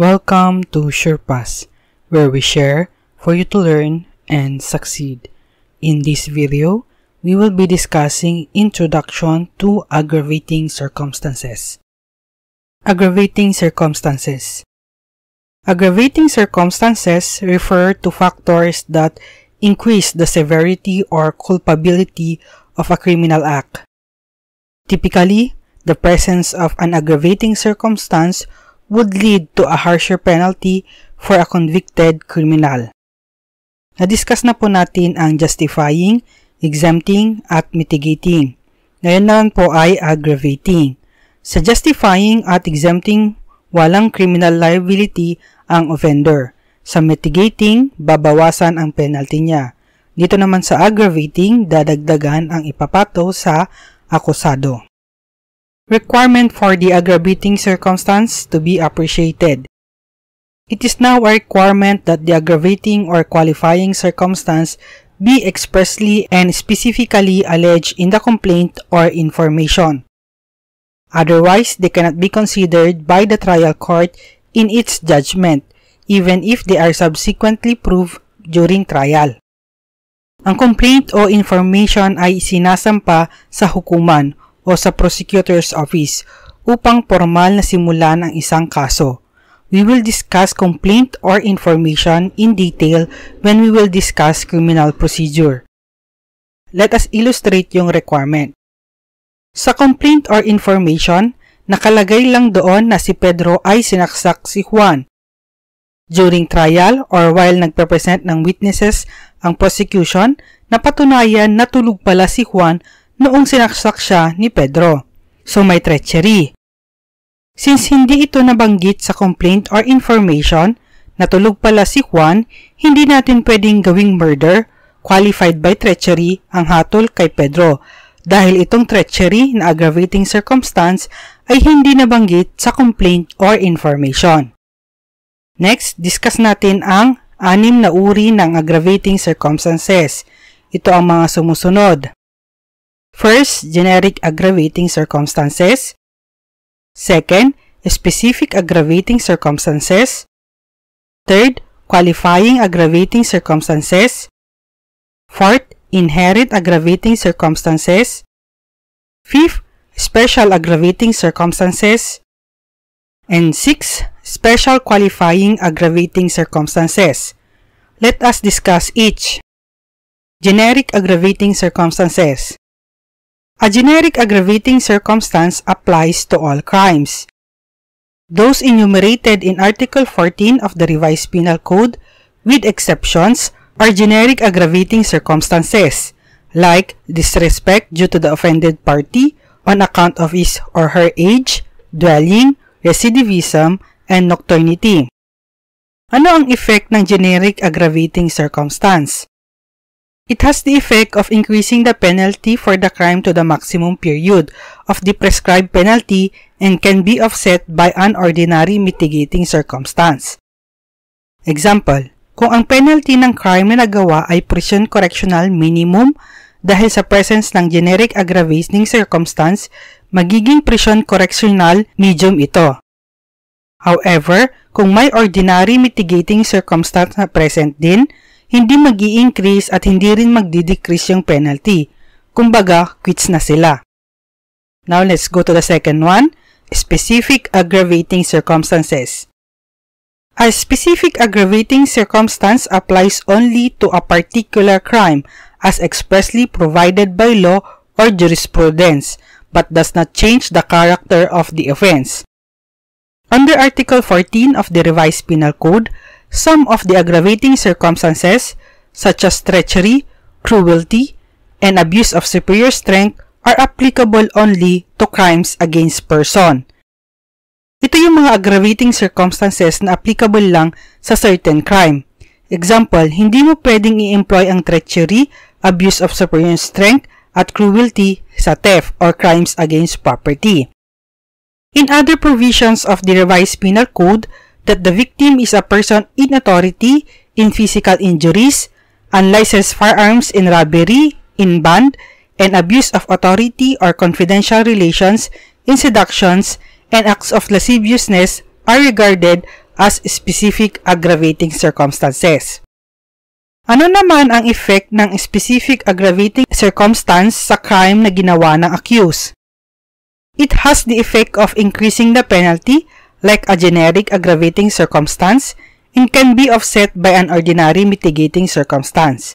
Welcome to SurePass, where we share for you to learn and succeed. In this video, we will be discussing Introduction to Aggravating Circumstances. Aggravating circumstances. Aggravating circumstances refer to factors that increase the severity or culpability of a criminal act. Typically, the presence of an aggravating circumstance would lead to a harsher penalty for a convicted criminal. Na-discuss na po natin ang justifying, exempting, at mitigating. Ngayon naman po ay aggravating. Sa justifying at exempting, walang criminal liability ang offender. Sa mitigating, babawasan ang penalty niya. Dito naman sa aggravating, dadagdagan ang ipapato sa akusado. Requirement for the aggravating circumstance to be appreciated. It is now a requirement that the aggravating or qualifying circumstance be expressly and specifically alleged in the complaint or information. Otherwise, they cannot be considered by the trial court in its judgment, even if they are subsequently proved during trial. Ang complaint o information ay sinasampa sa hukuman o sa prosecutor's office upang formal na simulan ang isang kaso. We will discuss complaint or information in detail when we will discuss criminal procedure. Let us illustrate yung requirement. Sa complaint or information, nakalagay lang doon na si Pedro ay sinaksak si Juan. During trial or while nagpe-present ng witnesses ang prosecution, napatunayan na tulog pala si Juan noong sinaksak siya ni Pedro. So may treachery. Since hindi ito nabanggit sa complaint or information, natulog pala si Juan, hindi natin pwedeng gawing murder, qualified by treachery ang hatol kay Pedro, dahil itong treachery na aggravating circumstance ay hindi nabanggit sa complaint or information. Next, discuss natin ang 6 na uri ng aggravating circumstances. Ito ang mga sumusunod. First, generic aggravating circumstances. Second, specific aggravating circumstances. Third, qualifying aggravating circumstances. Fourth, inherent aggravating circumstances. Fifth, special aggravating circumstances. And sixth, special qualifying aggravating circumstances. Let us discuss each. Generic aggravating circumstances. A generic aggravating circumstance applies to all crimes. Those enumerated in Article 14 of the Revised Penal Code, with exceptions, are generic aggravating circumstances, like disrespect due to the offended party on account of his or her age, dwelling, recidivism, and nocturnity. Ano ang effect ng generic aggravating circumstance? It has the effect of increasing the penalty for the crime to the maximum period of the prescribed penalty and can be offset by an ordinary mitigating circumstance. Example, kung ang penalty ng crime na nagawa ay prison correctional minimum, dahil sa presence ng generic aggravating circumstance, magiging prison correctional medium ito. However, kung may ordinary mitigating circumstance na present din, hindi mag-i-increase at hindi rin magdi-decrease yung penalty. Kumbaga, quits na sila. Now, let's go to the second one, specific aggravating circumstances. A specific aggravating circumstance applies only to a particular crime as expressly provided by law or jurisprudence, but does not change the character of the offense. Under Article 14 of the Revised Penal Code, some of the aggravating circumstances, such as treachery, cruelty, and abuse of superior strength, are applicable only to crimes against person. Ito yung mga aggravating circumstances na applicable lang sa certain crime. Example, hindi mo pwedeng i-employ ang treachery, abuse of superior strength, at cruelty sa theft or crimes against property. In other provisions of the Revised Penal Code, that the victim is a person in authority in physical injuries, unlicensed firearms in robbery, in band, and abuse of authority or confidential relations in seductions and acts of lasciviousness are regarded as specific aggravating circumstances. Ano naman ang effect ng specific aggravating circumstance sa crime na ginawa ng accused? It has the effect of increasing the penalty like a generic aggravating circumstance and can be offset by an ordinary mitigating circumstance.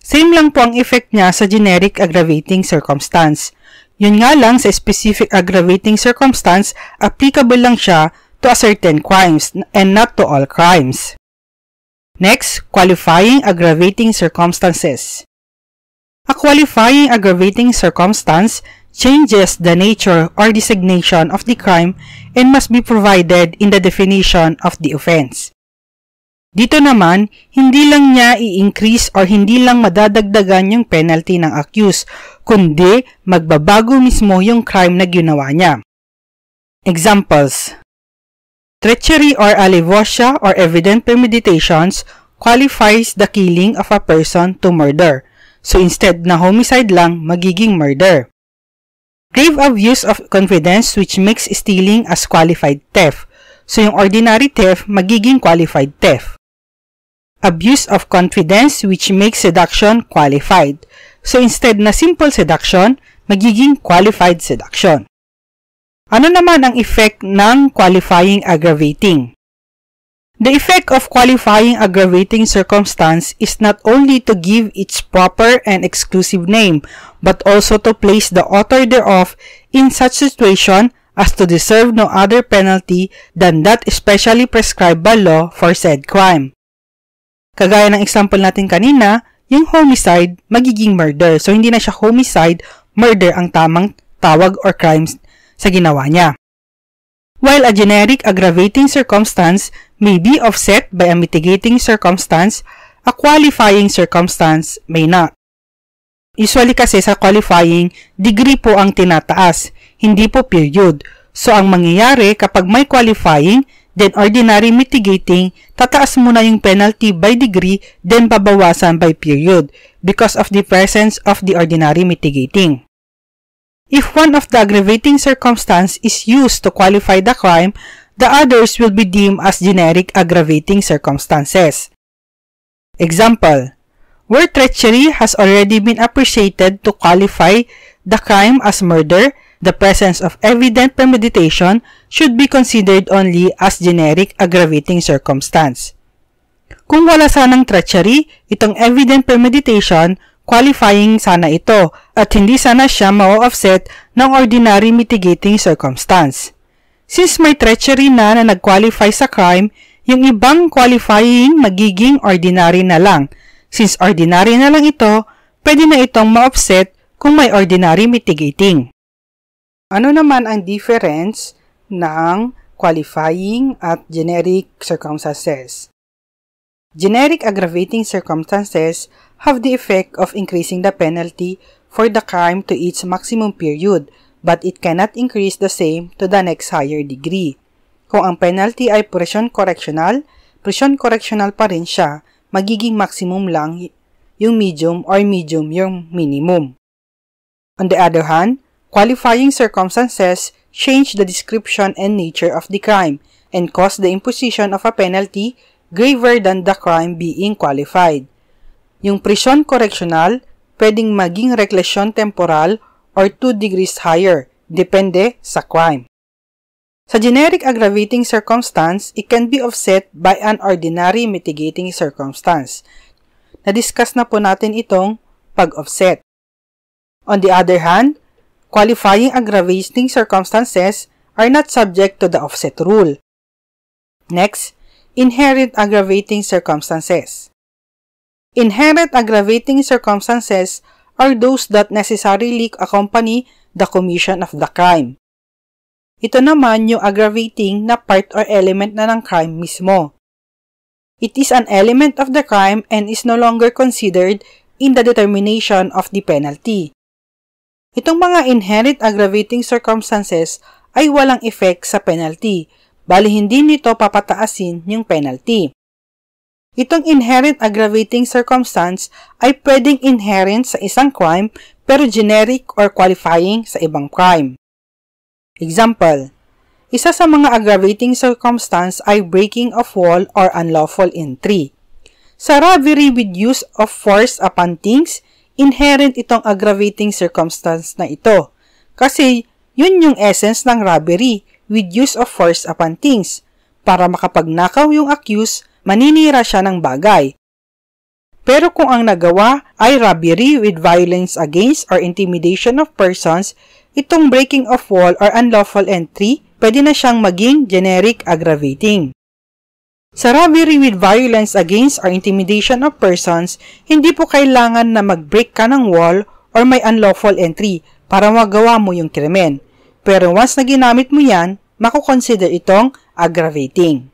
Same lang po ang effect niya sa generic aggravating circumstance. Yun nga lang sa specific aggravating circumstance, applicable lang siya to a certain crimes and not to all crimes. Next, qualifying aggravating circumstances. A qualifying aggravating circumstance changes the nature or designation of the crime and must be provided in the definition of the offense. Dito naman, hindi lang niya i-increase or hindi lang madadagdagan yung penalty ng accused, kundi magbabago mismo yung crime na ginawa niya. Examples: treachery or alevosía or evident premeditations qualifies the killing of a person to murder. So instead na homicide lang, magiging murder. Grave abuse of confidence which makes stealing as qualified theft. So yung ordinary theft, magiging qualified theft. Abuse of confidence which makes seduction qualified. So instead na simple seduction, magiging qualified seduction. Ano naman ang effect ng qualifying aggravating? The effect of qualifying aggravating circumstance is not only to give its proper and exclusive name, but also to place the author thereof in such situation as to deserve no other penalty than that especially prescribed by law for said crime. Kagaya ng example natin kanina, yung homicide, magiging murder. So, hindi na siya homicide, murder ang tamang tawag or crimes sa ginawa niya. While a generic aggravating circumstance may be offset by a mitigating circumstance, a qualifying circumstance may not. Usually kasi sa qualifying, degree po ang tinataas, hindi po period. So ang mangyayari kapag may qualifying, then ordinary mitigating, tataas muna yung penalty by degree, then babawasan by period because of the presence of the ordinary mitigating. If one of the aggravating circumstance is used to qualify the crime, the others will be deemed as generic aggravating circumstances. Example: where treachery has already been appreciated to qualify the crime as murder, the presence of evident premeditation should be considered only as generic aggravating circumstance. Kung wala sanang treachery, itong evident premeditation, qualifying sana ito at hindi sana siya ma-offset ng ordinary mitigating circumstance. Since may treachery na nag-qualify sa crime, yung ibang qualifying magiging ordinary na lang. Since ordinary na lang ito, pwede na itong ma-offset kung may ordinary mitigating. Ano naman ang difference ng qualifying at generic circumstances? Generic aggravating circumstances have the effect of increasing the penalty for the crime to its maximum period, but it cannot increase the same to the next higher degree. Kung ang penalty ay prison correctional pa rin siya, magiging maximum lang yung medium or medium yung minimum. On the other hand, qualifying circumstances change the description and nature of the crime and cause the imposition of a penalty graver than the crime being qualified. Yung prison correctional, pwedeng maging reclusion temporal or 2 degrees higher, depende sa crime. Sa generic aggravating circumstance, it can be offset by an ordinary mitigating circumstance. Na-discuss na po natin itong pag-offset. On the other hand, qualifying aggravating circumstances are not subject to the offset rule. Next, inherent aggravating circumstances. Inherent aggravating circumstances are those that necessarily accompany the commission of the crime. Ito naman yung aggravating na part or element na ng crime mismo. It is an element of the crime and is no longer considered in the determination of the penalty. Itong mga inherent aggravating circumstances ay walang effect sa penalty, bali hindi nito papataasin yung penalty. Itong inherent aggravating circumstance ay pwedeng inherent sa isang crime pero generic or qualifying sa ibang crime. Example, Isa sa mga aggravating circumstance ay breaking of wall or unlawful entry. Sa robbery with use of force upon things, inherent itong aggravating circumstance na ito. Kasi yun yung essence ng robbery with use of force upon things. Para makapagnakaw yung accused, maninira siya ng bagay. Pero kung ang nagawa ay robbery with violence against or intimidation of persons, itong breaking of wall or unlawful entry, pwede na siyang maging generic aggravating. Sa robbery with violence against or intimidation of persons, hindi po kailangan na mag-break ka ng wall or may unlawful entry para magawa mo yung krimen. Pero once na ginamit mo yan, makukonsider itong aggravating.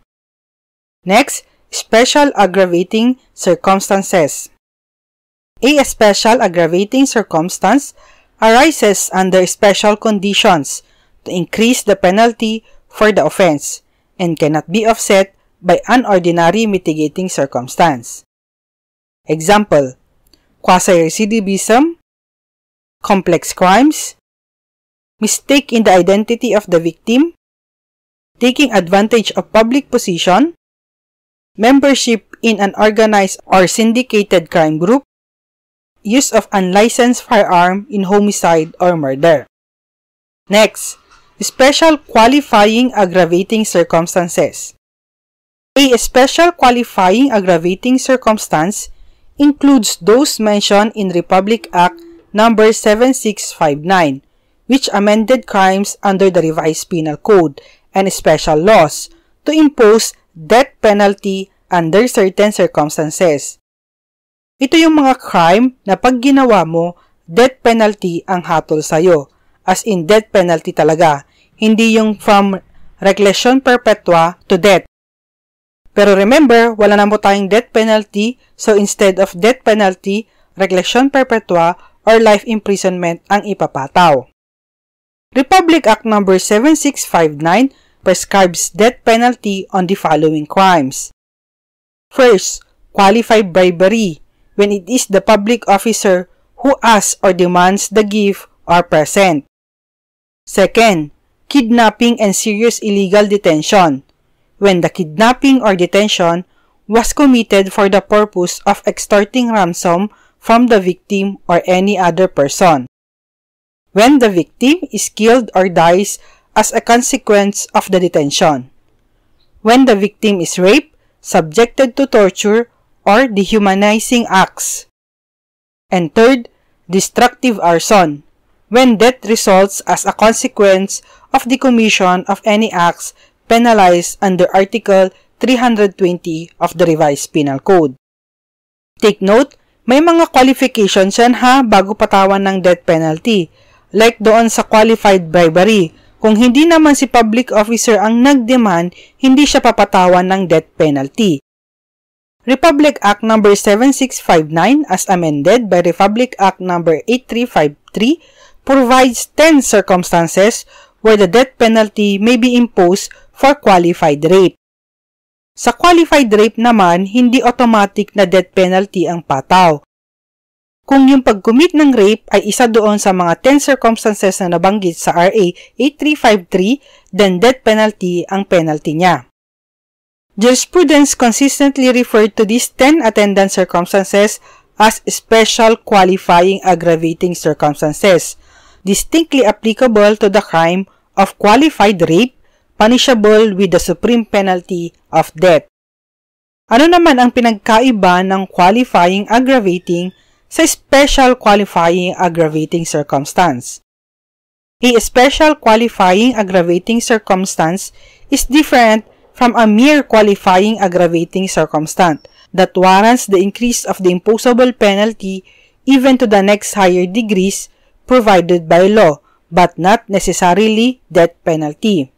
Next, special aggravating circumstances. A special aggravating circumstance arises under special conditions to increase the penalty for the offense and cannot be offset by an ordinary mitigating circumstance. Example, quasi-recidivism, complex crimes, mistake in the identity of the victim, taking advantage of public position, membership in an organized or syndicated crime group, use of unlicensed firearm in homicide or murder. Next, special qualifying aggravating circumstances. A special qualifying aggravating circumstance includes those mentioned in Republic Act No. 7659, which amended crimes under the Revised Penal Code and special laws to impose death penalty under certain circumstances. Ito yung mga crime na pag ginawa mo, death penalty ang hatol sa'yo. As in death penalty talaga. Hindi yung from reclusion perpetua to death. Pero remember, wala na mo tayong death penalty, so instead of death penalty, reclusion perpetua or life imprisonment ang ipapataw. Republic Act No. 7659 prescribes death penalty on the following crimes. First, qualified bribery, when it is the public officer who asks or demands the gift or present. Second, kidnapping and serious illegal detention, when the kidnapping or detention was committed for the purpose of extorting ransom from the victim or any other person. When the victim is killed or dies as a consequence of the detention. When the victim is raped, subjected to torture, or dehumanizing acts. And third, destructive arson, when death results as a consequence of the commission of any acts penalized under Article 320 of the Revised Penal Code. Take note, may mga qualifications yan ha bago patawan ng death penalty. Like doon sa qualified bribery, kung hindi naman si public officer ang nagdemand, hindi siya papatawan ng death penalty. Republic Act No. 7659 as amended by Republic Act No. 8353 provides 10 circumstances where the death penalty may be imposed for qualified rape. Sa qualified rape naman, hindi automatic na death penalty ang pataw. Kung yung pag-commit ng rape ay isa doon sa mga 10 circumstances na nabanggit sa RA 8353, then death penalty ang penalty niya. Jurisprudence consistently referred to these 10 attendant circumstances as special qualifying aggravating circumstances, distinctly applicable to the crime of qualified rape, punishable with the supreme penalty of death. Ano naman ang pinagkaiba ng qualifying aggravating sa special qualifying aggravating circumstance? A special qualifying aggravating circumstance is different from a mere qualifying aggravating circumstance that warrants the increase of the imposable penalty even to the next higher degrees provided by law, but not necessarily death penalty.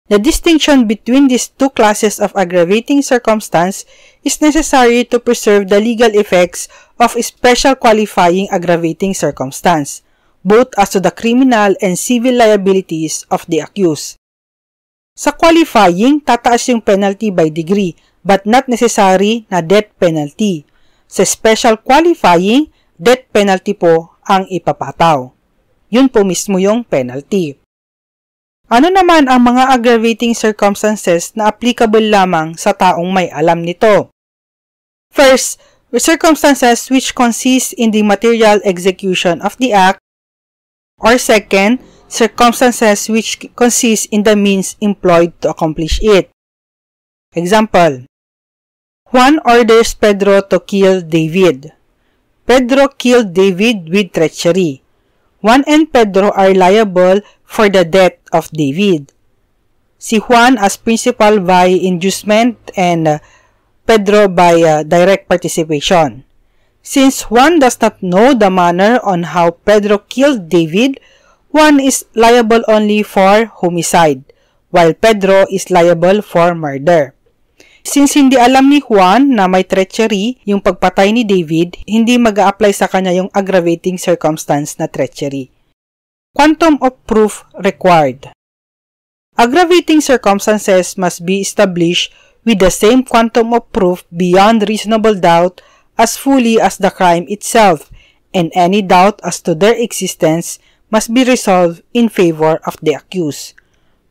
The distinction between these two classes of aggravating circumstance is necessary to preserve the legal effects of a special qualifying aggravating circumstance, both as to the criminal and civil liabilities of the accused. Sa qualifying, tataas yung penalty by degree, but not necessary na death penalty. Sa special qualifying, death penalty po ang ipapataw. Yun po mismo yung penalty. Ano naman ang mga aggravating circumstances na applicable lamang sa taong may alam nito? First, circumstances which consist in the material execution of the act, or second, circumstances which consist in the means employed to accomplish it. Example: Juan orders Pedro to kill David. Pedro killed David with treachery. Juan and Pedro are liable for the death of David. Si Juan as principal by inducement and Pedro by direct participation. Since Juan does not know the manner on how Pedro killed David, Juan is liable only for homicide, while Pedro is liable for murder. Since hindi alam ni Juan na may treachery yung pagpatay ni David, hindi mag-a-apply sa kanya yung aggravating circumstance na treachery. Quantum of proof required. Aggravating circumstances must be established with the same quantum of proof beyond reasonable doubt as fully as the crime itself, and any doubt as to their existence must be resolved in favor of the accused.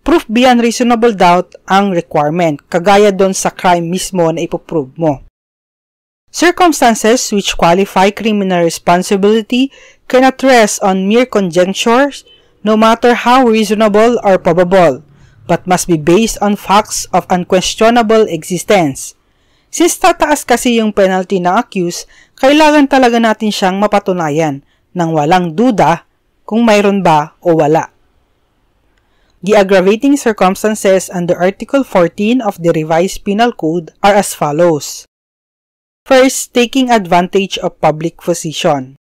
Proof beyond reasonable doubt ang requirement, kagaya doon sa crime mismo na ipoprove mo. Circumstances which qualify criminal responsibility cannot rest on mere conjectures, no matter how reasonable or probable, but must be based on facts of unquestionable existence. Since tataas kasi yung penalty ng accused, kailangan talaga natin siyang mapatunayan nang walang duda kung mayroon ba o wala. The aggravating circumstances under Article 14 of the Revised Penal Code are as follows. First, taking advantage of public position.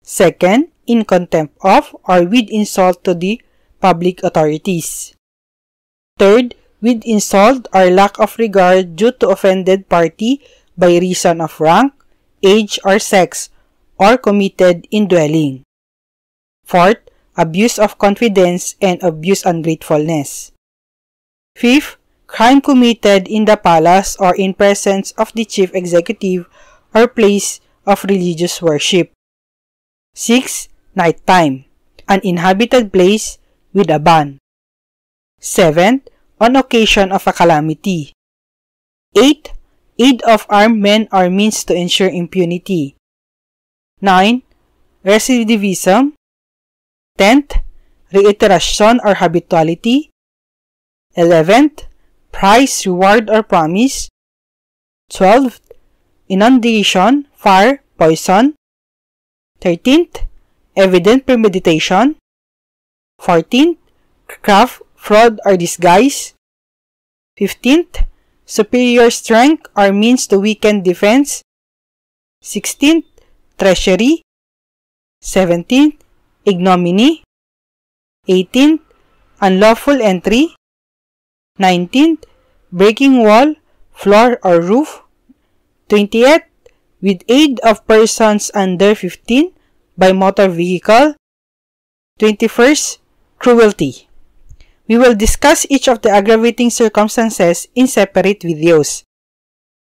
Second, in contempt of or with insult to the public authorities. Third, with insult or lack of regard due to offended party by reason of rank, age, or sex, or committed in dwelling. Fourth, abuse of confidence and abuse ungratefulness. Fifth, crime committed in the palace or in presence of the chief executive or place of religious worship. 6. Nighttime, an inhabited place with a ban. 7. On occasion of a calamity. 8. Aid of armed men or means to ensure impunity. 9. Recidivism. 10th, reiteration or habituality. 11th, price, reward, or promise. 12th, inundation, fire, poison. 13th, evident premeditation. 14th, craft, fraud, or disguise. 15th, superior strength or means to weaken defense. 16th, treachery. 17th, ignominy. 18th, unlawful entry. 19th, breaking wall, floor, or roof. 20th, with aid of persons under 15 by motor vehicle. 21st, cruelty. We will discuss each of the aggravating circumstances in separate videos.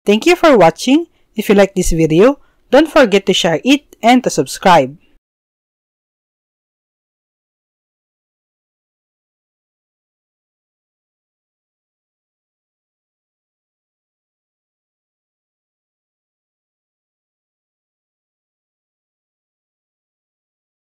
Thank you for watching. If you like this video, don't forget to share it and to subscribe.